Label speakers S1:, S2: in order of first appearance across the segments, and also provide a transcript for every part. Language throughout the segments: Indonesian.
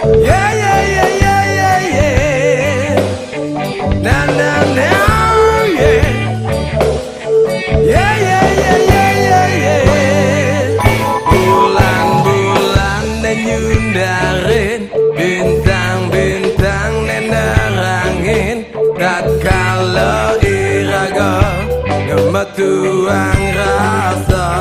S1: Yeah, yeah, yeah, yeah, yeah, yeah. Na na na, yeah. Yeah, yeah, yeah, yeah, yeah, yeah. Bulan-bulan nyundarin, bintang-bintang nerangin. Tatkala iraga ngemetuang rasa,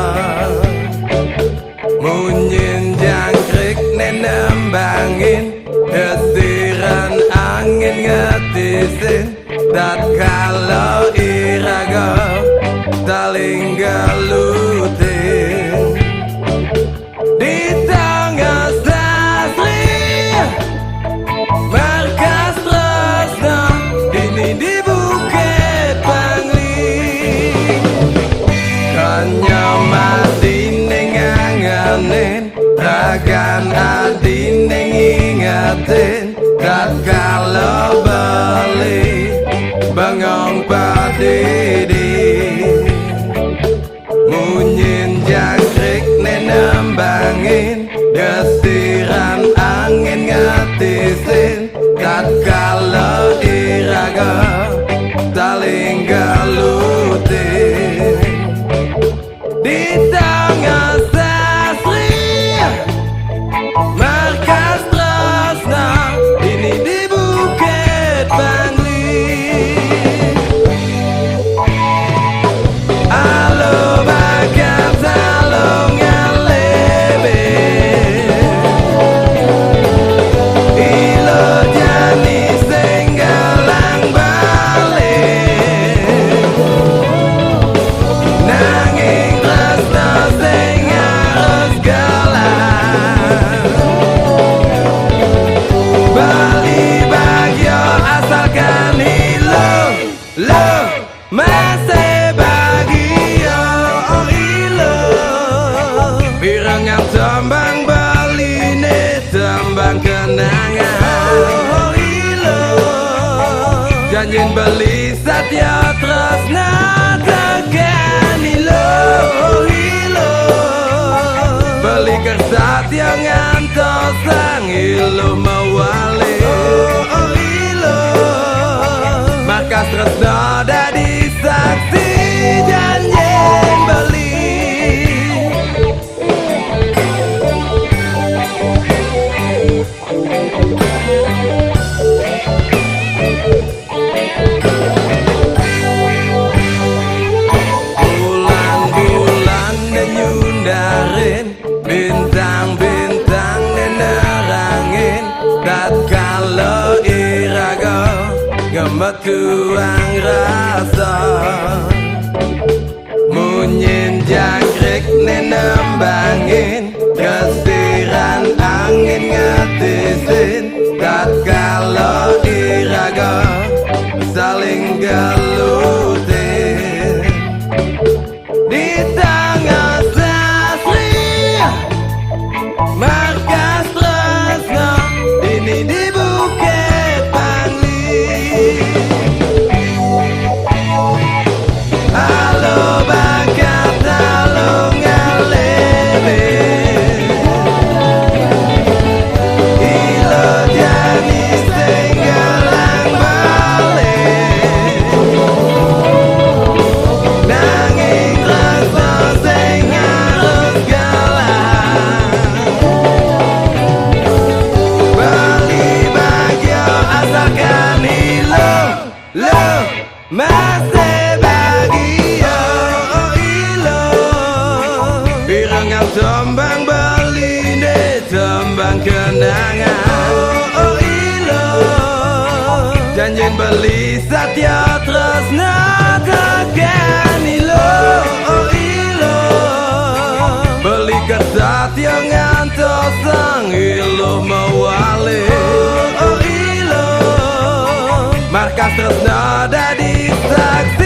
S1: munyin jangkrik nembangin, desiran angin ngetisin. Tatkala iraga saling gelutin di tengah sasri markas tresna ini di Bukit Bangli. Kanya mati nenganganin, ragan adi nengingatin. Tatkala balik bengong padidi, munyin jangkrik nembangin, desiran angin ngetisin. Tatkala iraga saling gelutin di tengah sasri markas tresna ini di Bukit Bangli. Alo bakat alo ngalebe, ilo jani senggalang balik, nanging tresna sing harus galang. Bali bagyo asalkan ilo lo masih bagio oh ilo. Pirangan tembang Bali ne tembang kenangan oh ilo. Janjin beli satya tresna tekan ilo oh ilo. Beli kersat yang ngantos sang ilo mawali oh ilo. Markas tresna dadi saksi janjin beli. Bulan-bulan nyundarin, bintang-bintang nerangin. Tatkala iraga gemetuang rasa, munyin jangkrik nembangin, desiran angin ngetisin. Tatkala iraga saling gelutin di tengah sasri markas tresna ini di Bukit Bangli. Alo bakat alo ngalebe, ilo jani senggalang balik, nanging tresna sing harus galang. Bali bagyo asalkan ilo lo masih bagio oh ilo. Pirangan tembang Bali ne tembang kenangan oh ilo. Janjin beli satya tresna tekan ilo oh ilo. Beli kersat yang ngantos sang ilo mawali oh ilo. Markas tresna dadi saksi